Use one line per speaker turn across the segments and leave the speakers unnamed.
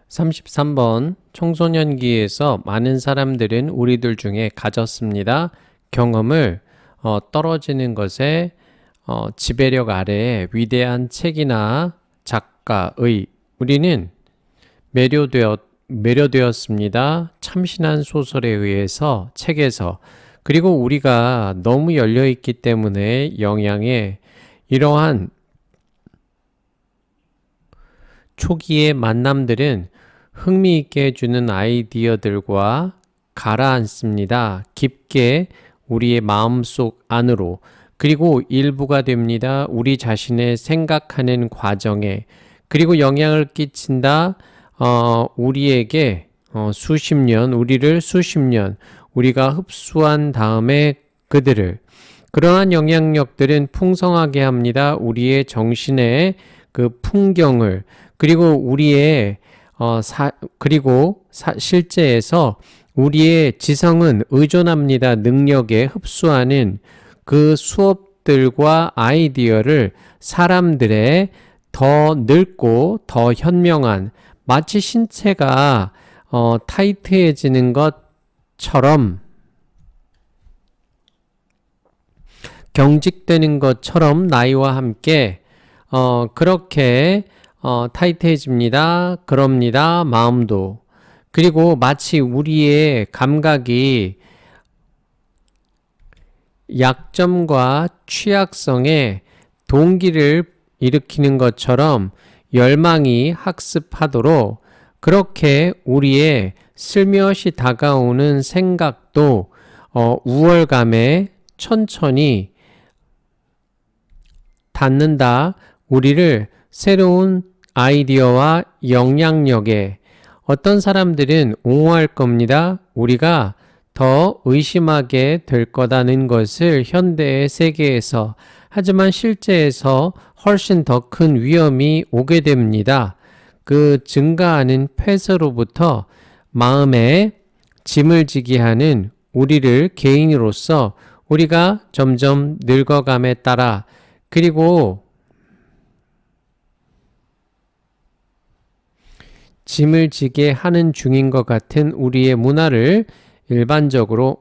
33번 청소년기에서 많은 사람들은 우리들 중에 가졌습니다. 경험을 떨어지는 것에 지배력 아래에 위대한 책이나 작가의 우리는 매료되었습니다. 참신한 소설에 의해서 책에서 그리고 우리가 너무 열려있기 때문에 영향에 이러한 초기의 만남들은 흥미있게 해주는 아이디어들과 가라앉습니다. 깊게 우리의 마음속 안으로 그리고 일부가 됩니다. 우리 자신의 생각하는 과정에 그리고 영향을 끼친다. 우리에게 우리를 수십 년 우리가 흡수한 다음에 그들을 그러한 영향력들은 풍성하게 합니다. 우리의 정신의 그 풍경을 그리고 우리의 실제에서 우리의 지성은 의존합니다. 능력에 흡수하는 그 수업들과 아이디어를 사람들의 더 늙고 더 현명한 마치 신체가 타이트해지는 것처럼 경직되는 것처럼 나이와 함께 그렇게 타이트해집니다. 그럽니다. 마음도. 그리고 마치 우리의 감각이 약점과 취약성에 동기를 일으키는 것처럼 열망이 학습하도록 그렇게 우리의 슬며시 다가오는 생각도 우월감에 천천히 닿는다. 우리를 새로운 아이디어와 영향력에 어떤 사람들은 옹호할 겁니다. 우리가 더 의심하게 될 거다는 것을 현대의 세계에서 하지만 실제에서 훨씬 더 큰 위험이 오게 됩니다. 그 증가하는 폐쇄로부터 마음에 짐을 지게 하는 우리를 개인으로서 우리가 점점 늙어감에 따라 그리고 짐을 지게 하는 중인 것 같은 우리의 문화를 일반적으로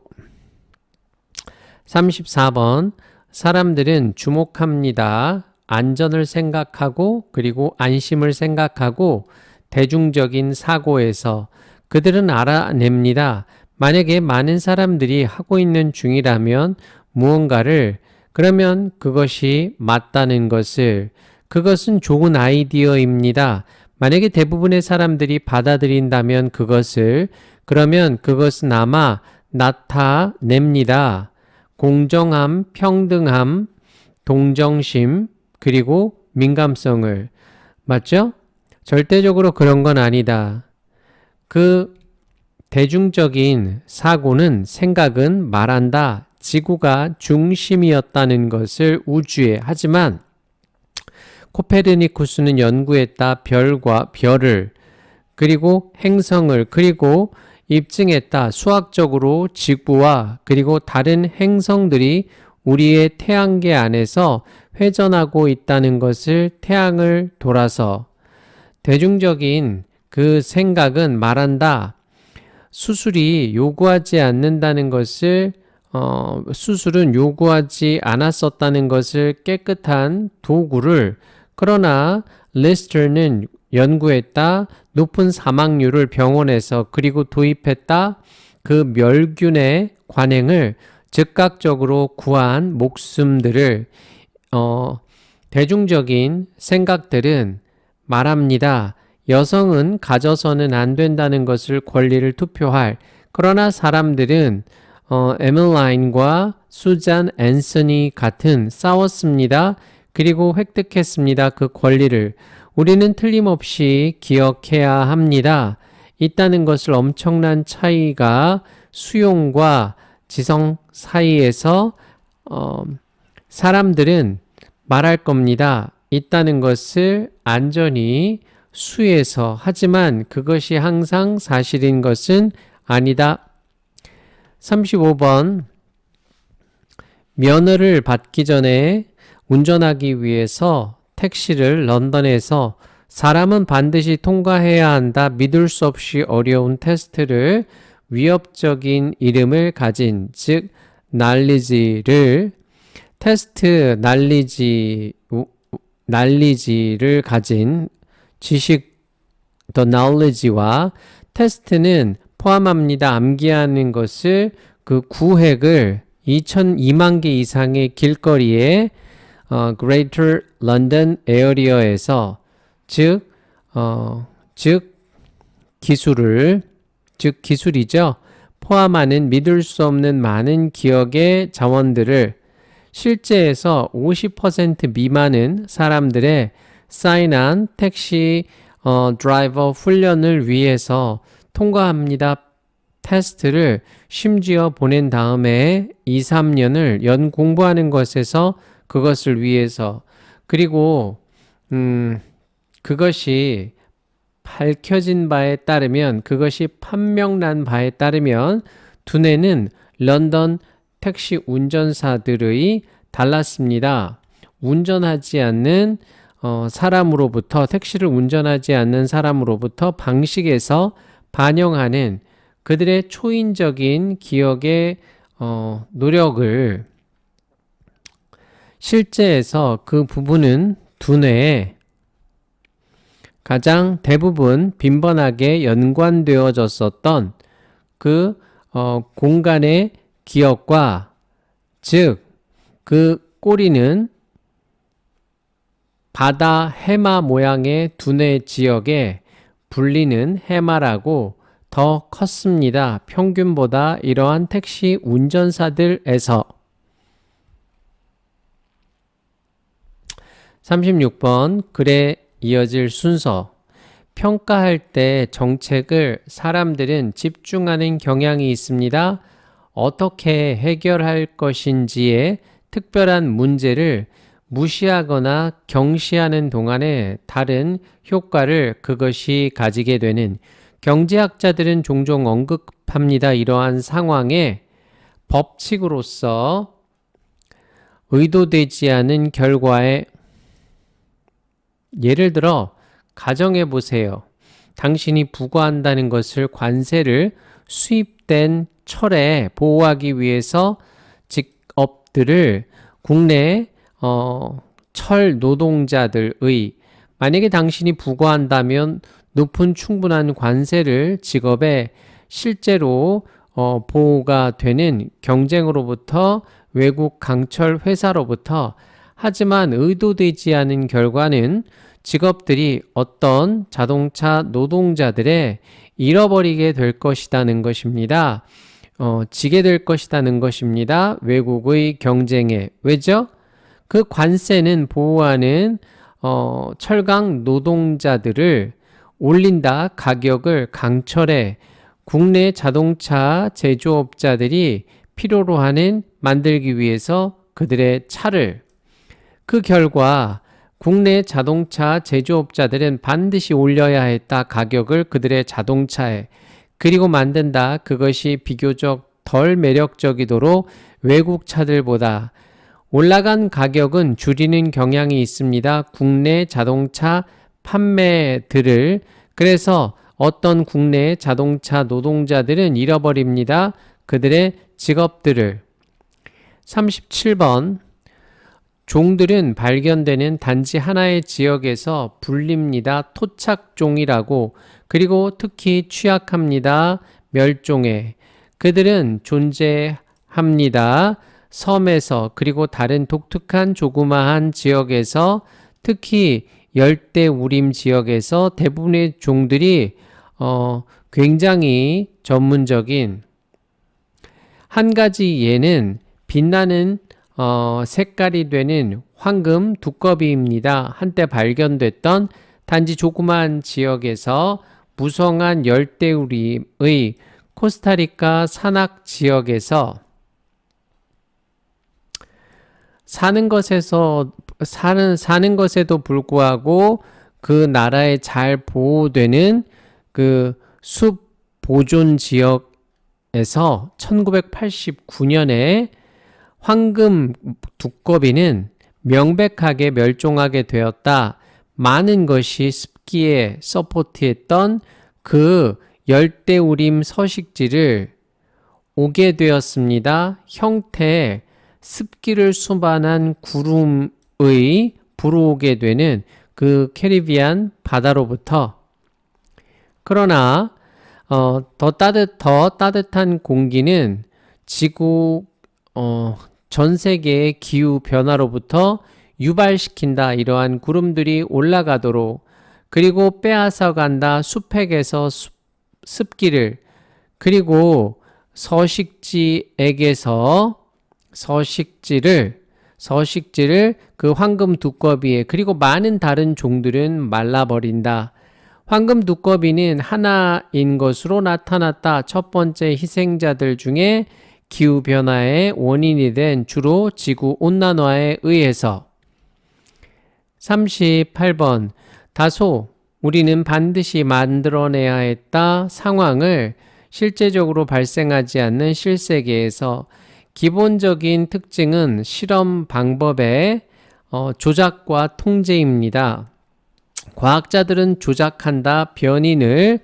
34번 사람들은 주목합니다. 안전을 생각하고 그리고 안심을 생각하고 대중적인 사고에서 그들은 알아냅니다. 만약에 많은 사람들이 하고 있는 중이라면 무언가를 그러면 그것이 맞다는 것을 그것은 좋은 아이디어입니다. 만약에 대부분의 사람들이 받아들인다면 그러면 그것은 아마 나타냅니다. 공정함, 평등함, 동정심, 그리고 민감성을. 맞죠? 절대적으로 그런 건 아니다. 그 대중적인 생각은 말한다. 지구가 중심이었다는 것을 우주에. 하지만 코페르니쿠스는 연구했다. 별을 그리고 행성을 그리고 입증했다. 수학적으로 지구와 그리고 다른 행성들이 우리의 태양계 안에서 회전하고 있다는 것을 태양을 돌아서 대중적인 그 생각은 말한다. 수술은 요구하지 않았었다는 것을 깨끗한 도구를 그러나 리스터는 연구했다. 높은 사망률을 병원에서 그리고 도입했다. 그 멸균의 관행을 즉각적으로 구한 목숨들을 대중적인 생각들은 말합니다. 여성은 가져서는 안 된다는 것을 권리를 투표할 그러나 사람들은 에밀라인과 수잔 앤서니 같은 싸웠습니다. 그리고 획득했습니다. 그 권리를 우리는 틀림없이 기억해야 합니다. 있다는 것을 엄청난 차이가 수용과 지성 사이에서 사람들은 말할 겁니다. 있다는 것을 안전히 수에서 하지만 그것이 항상 사실인 것은 아니다. 35번 면허를 받기 전에 운전하기 위해서 택시를 런던에서 사람은 반드시 통과해야 한다. 믿을 수 없이 어려운 테스트를 위협적인 이름을 가진, 즉 난리지를 테스트 난리지를 가진 지식 the knowledge와 테스트는 포함합니다. 암기하는 것을 그 구획을 2만 개 이상의 길거리에 Greater London Area에서 즉 기술이죠. 포함하는 믿을 수 없는 많은 기억의 자원들을 실제에서 50% 미만은 사람들의 사인한 택시 드라이버 훈련을 위해서 통과합니다. 테스트를 심지어 보낸 다음에 2, 3년을 연 공부하는 것에서 그것을 위해서 그리고 그것이 밝혀진 바에 따르면 그것이 판명난 바에 따르면 두뇌는 런던 택시 운전사들의 달랐습니다. 운전하지 않는 사람으로부터 택시를 운전하지 않는 사람으로부터 방식에서 반영하는 그들의 초인적인 기억의 노력을 실제에서 그 부분은 두뇌에 가장 대부분 빈번하게 연관되어졌었던 그 공간의 기억과 즉 그 꼬리는 바다 해마 모양의 두뇌 지역에 불리는 해마라고 더 컸습니다. 평균보다 이러한 택시 운전사들에서 36번 글에 이어질 순서 평가할 때 정책을 사람들은 집중하는 경향이 있습니다. 어떻게 해결할 것인지에 특별한 문제를 무시하거나 경시하는 동안에 다른 효과를 그것이 가지게 되는 경제학자들은 종종 언급합니다. 이러한 상황에 법칙으로서 의도되지 않은 결과에 예를 들어 가정해 보세요. 당신이 부과한다는 것을 관세를 수입된 철에 보호하기 위해서 직업들을 국내 철 노동자들의 만약에 당신이 부과한다면 높은 충분한 관세를 직업에 실제로 보호가 되는 경쟁으로부터 외국 강철 회사로부터 하지만 의도되지 않은 결과는 직업들이 어떤 자동차 노동자들의 잃어버리게 될 것이라는 것입니다. 지게 될 것이라는 것입니다. 외국의 경쟁에. 왜죠? 그 관세는 보호하는 철강 노동자들을 올린다. 가격을 강철에 국내 자동차 제조업자들이 필요로 하는 만들기 위해서 그들의 차를 그 결과 국내 자동차 제조업자들은 반드시 올려야 했다. 가격을 그들의 자동차에 그리고 만든다. 그것이 비교적 덜 매력적이도록 외국 차들보다 올라간 가격은 줄이는 경향이 있습니다. 국내 자동차 판매들을 그래서 어떤 국내 자동차 노동자들은 잃어버립니다. 그들의 직업들을 37번 종들은 발견되는 단지 하나의 지역에서 불립니다. 토착종이라고 그리고 특히 취약합니다. 멸종에 그들은 존재합니다. 섬에서 그리고 다른 독특한 조그마한 지역에서 특히 열대우림 지역에서 대부분의 종들이 굉장히 전문적인 한 가지 예는 빛나는 색깔이 되는 황금 두꺼비입니다. 한때 발견됐던 단지 조그마한 지역에서 무성한 열대우림의 코스타리카 산악 지역에서 사는 것에도 불구하고 그 나라에 잘 보호되는 그 숲 보존 지역에서 1989년에 황금 두꺼비는 명백하게 멸종하게 되었다. 많은 것이 습기에 서포트했던 그 열대우림 서식지를 오게 되었습니다. 형태의 습기를 수반한 구름의 불어오게 되는 그 캐리비안 바다로부터. 그러나 더 따뜻한 공기는 지구 전 세계의 기후 변화로부터 유발시킨다. 이러한 구름들이 올라가도록, 그리고 빼앗아간다. 숲액에서 습기를, 그리고 서식지에게서 서식지를 그 황금 두꺼비에, 그리고 많은 다른 종들은 말라버린다. 황금 두꺼비는 하나인 것으로 나타났다. 첫 번째 희생자들 중에 기후변화의 원인이 된 주로 지구온난화에 의해서. 38번. 다소 우리는 반드시 만들어내야 했다. 상황을 실제적으로 발생하지 않는 실세계에서. 기본적인 특징은 실험 방법의 조작과 통제입니다. 과학자들은 조작한다, 변인을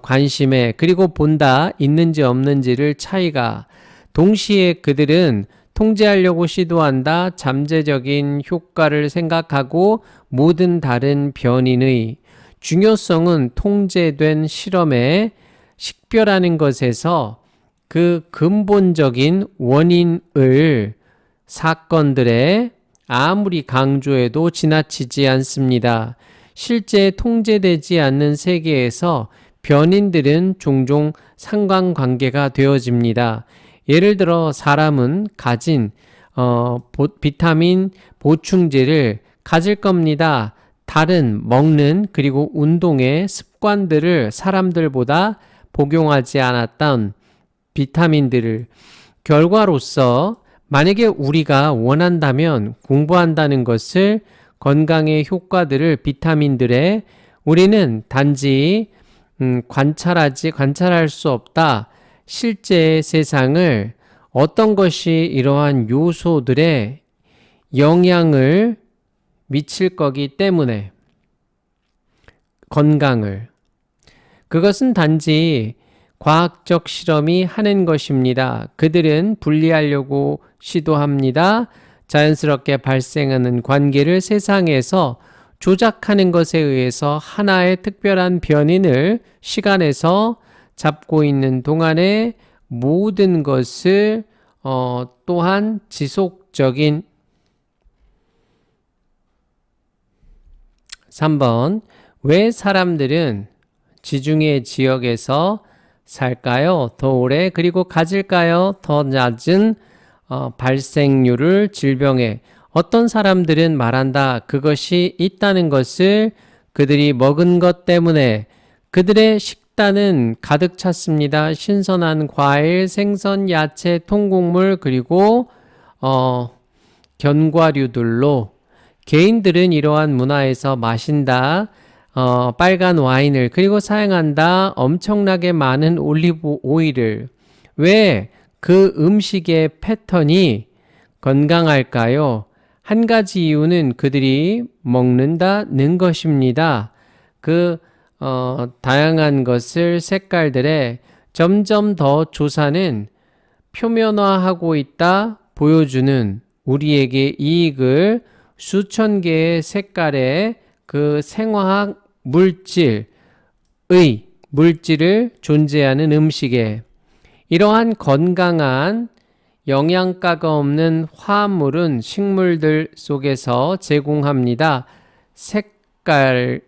관심해, 그리고 본다, 있는지 없는지를 차이가. 동시에 그들은 통제하려고 시도한다, 잠재적인 효과를 생각하고 모든 다른 변인의 중요성은 통제된 실험에 식별하는 것에서 그 근본적인 원인을 사건들에 아무리 강조해도 지나치지 않습니다. 실제 통제되지 않는 세계에서 변인들은 종종 상관관계가 되어집니다. 예를 들어 사람은 가진 비타민 보충제를 가질 겁니다. 다른 먹는 그리고 운동의 습관들을 사람들보다 복용하지 않았던 비타민들을. 결과로서 만약에 우리가 원한다면 공부한다는 것을, 건강의 효과들을, 비타민들에 우리는 단지 관찰할 수 없다. 실제 세상을 어떤 것이 이러한 요소들에 영향을 미칠 거기 때문에 건강을. 그것은 단지 과학적 실험이 하는 것입니다. 그들은 분리하려고 시도합니다. 자연스럽게 발생하는 관계를 세상에서 조작하는 것에 의해서 하나의 특별한 변인을 시간에서 잡고 있는 동안에 모든 것을 또한 지속적인. 3번. 왜 사람들은 지중해 지역에서 살까요? 더 오래, 그리고 가질까요? 더 낮은 발생률을 질병에. 어떤 사람들은 말한다. 그것이 있다는 것을 그들이 먹은 것 때문에. 그들의 식단은 가득 찼습니다. 신선한 과일, 생선, 야채, 통곡물, 그리고 견과류들로. 개인들은 이러한 문화에서 마신다. 빨간 와인을, 그리고 사용한다. 엄청나게 많은 올리브 오일을. 왜 그 음식의 패턴이 건강할까요? 한 가지 이유는 그들이 먹는다는 것입니다. 그 다양한 것을, 색깔들에 점점 더 조사는 표면화하고 있다 보여주는 우리에게 이익을. 수천 개의 색깔의 그 생화학 물질을 존재하는 음식에. 이러한 건강한 영양가가 없는 화합물은 식물들 속에서 제공합니다. 색깔을,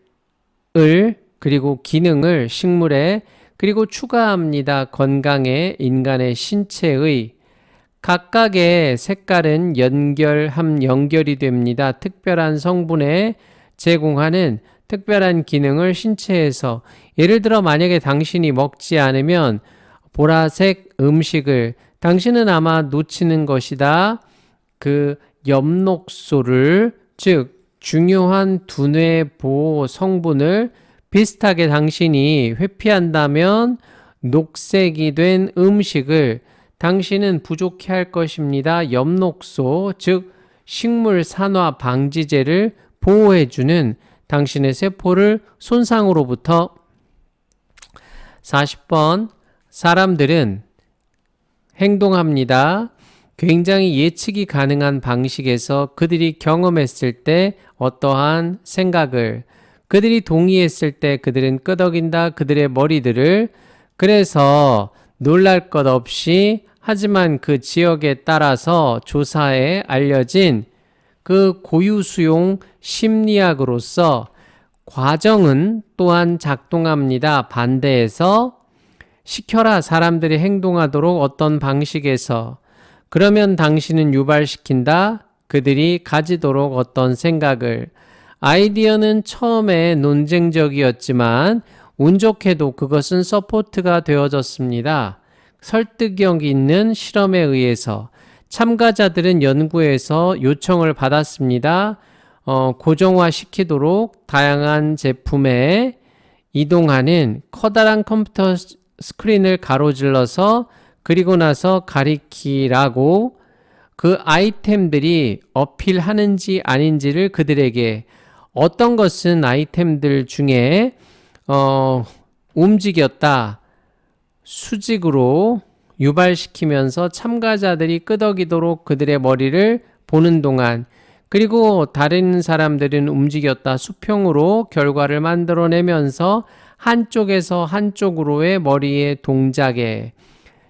그리고 기능을 식물에, 그리고 추가합니다. 건강에. 인간의 신체의 각각의 색깔은 연결이 됩니다. 특별한 성분에 제공하는 특별한 기능을 신체에서. 예를 들어 만약에 당신이 먹지 않으면 보라색 음식을, 당신은 아마 놓치는 것이다. 그 엽록소를, 즉 중요한 두뇌 보호 성분을 비슷하게 당신이 회피한다면 녹색이 된 음식을 당신은 부족해 할 것입니다. 엽록소, 즉 식물 산화 방지제를 보호해주는 당신의 세포를 손상으로부터 40번 사람들은 행동합니다. 굉장히 예측이 가능한 방식에서 그들이 경험했을 때 어떠한 생각을 그들이 동의했을 때 그들은 끄덕인다. 그들의 머리들을 그래서 놀랄 것 없이 하지만 그 지역에 따라서 조사에 알려진 그 고유수용 심리학으로서 과정은 또한 작동합니다. 반대해서 시켜라 사람들이 행동하도록 어떤 방식에서 그러면 당신은 유발시킨다. 그들이 가지도록 어떤 생각을 아이디어는 처음에 논쟁적이었지만 운 좋게도 그것은 서포트가 되어졌습니다. 설득력 있는 실험에 의해서 참가자들은 연구에서 요청을 받았습니다. 고정화시키도록 다양한 제품에 이동하는 커다란 컴퓨터 스크린을 가로질러서 그리고 나서 가리키라고 그 아이템들이 어필하는지 아닌지를 그들에게 어떤 것은 아이템들 중에 움직였다. 수직으로 유발시키면서 참가자들이 끄덕이도록 그들의 머리를 보는 동안 그리고 다른 사람들은 움직였다. 수평으로 결과를 만들어내면서 한쪽에서 한쪽으로의 머리의 동작에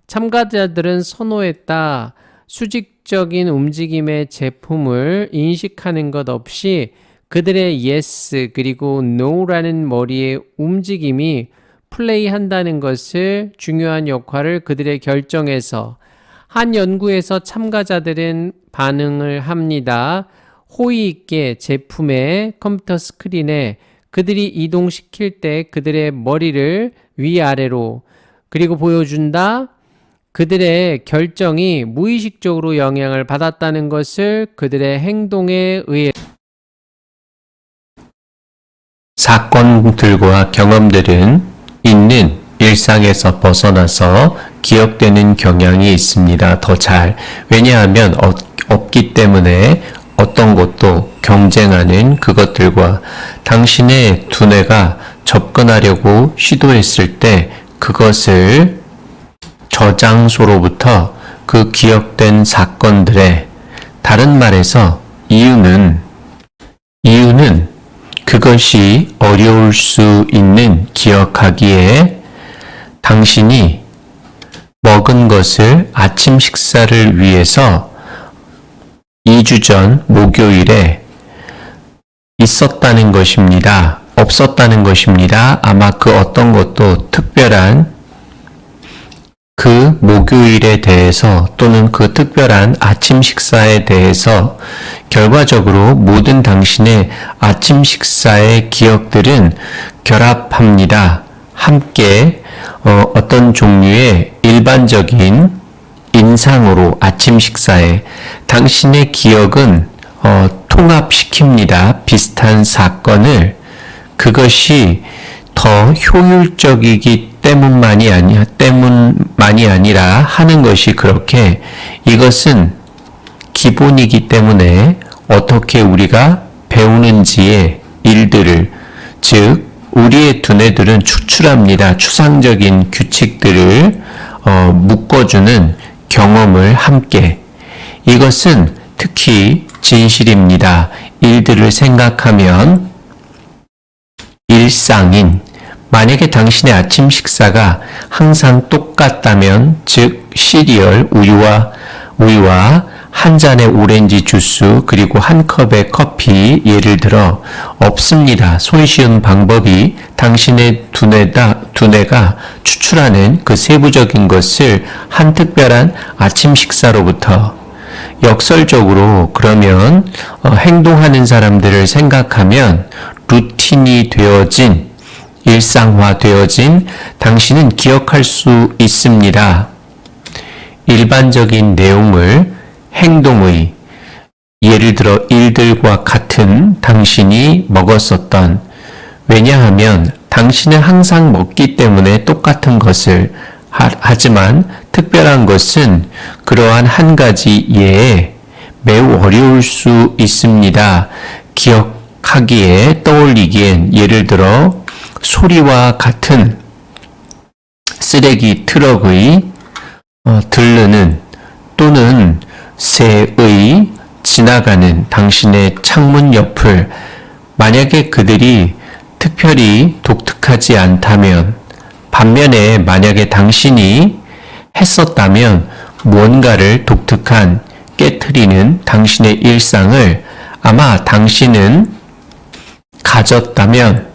참가자들은 선호했다. 수직적인 움직임의 제품을 인식하는 것 없이 그들의 yes 그리고 no라는 머리의 움직임이 플레이한다는 것을 중요한 역할을 그들의 결정에서 한 연구에서 참가자들은 반응을 합니다. 호의 있게 제품의 컴퓨터 스크린에 그들이 이동시킬 때 그들의 머리를 위아래로 그리고 보여준다. 그들의 결정이 무의식적으로 영향을 받았다는 것을 그들의 행동에 의해
사건들과 경험들은 있는 일상에서 벗어나서 기억되는 경향이 있습니다. 더 잘. 왜냐하면 없기 때문에 어떤 것도 경쟁하는 그것들과 당신의 두뇌가 접근하려고 시도했을 때 그것을 저장소로부터 그 기억된 사건들의 다른 말해서 이유는 그것이 어려울 수 있는 기억하기에 당신이 먹은 것을 아침 식사를 위해서 2주 전 목요일에 있었다는 것입니다. 없었다는 것입니다. 아마 그 어떤 것도 특별한 그 목요일에 대해서 또는 그 특별한 아침 식사에 대해서 결과적으로 모든 당신의 아침 식사의 기억들은 결합합니다. 함께 어떤 종류의 일반적인 인상으로 아침 식사에 당신의 기억은 통합시킵니다. 비슷한 사건을 그것이 더 효율적이기 때문만이 아니라 하는 것이 그렇게 이것은 기본이기 때문에 어떻게 우리가 배우는지의 일들을 즉 우리의 두뇌들은 추출합니다. 추상적인 규칙들을 묶어주는 경험을 함께 이것은 특히 진실입니다. 일들을 생각하면 일상인 만약에 당신의 아침 식사가 항상 똑같다면 즉 시리얼 우유와 한 잔의 오렌지 주스 그리고 한 컵의 커피 예를 들어 없습니다. 손쉬운 방법이 당신의 두뇌가 추출하는 그 세부적인 것을 한 특별한 아침 식사로부터 역설적으로 그러면 행동하는 사람들을 생각하면 루틴이 되어진 일상화되어진 당신은 기억할 수 있습니다. 일반적인 내용을 행동의 예를 들어 일들과 같은 당신이 먹었었던 왜냐하면 당신은 항상 먹기 때문에 똑같은 것을 하지만 특별한 것은 그러한 한 가지 예에 매우 어려울 수 있습니다. 하기에 떠올리기엔 예를 들어 소리와 같은 쓰레기 트럭의 들르는 또는 새의 지나가는 당신의 창문 옆을 만약에 그들이 특별히 독특하지 않다면 반면에 만약에 당신이 했었다면 무언가를 독특한 깨트리는 당신의 일상을 아마 당신은 가졌다면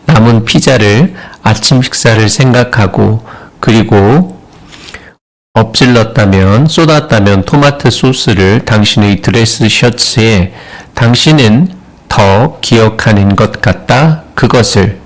남은 피자를 아침 식사를 생각하고 그리고 엎질렀다면 쏟았다면 토마토 소스를 당신의 드레스 셔츠에 당신은 더 기억하는 것 같다. 그것을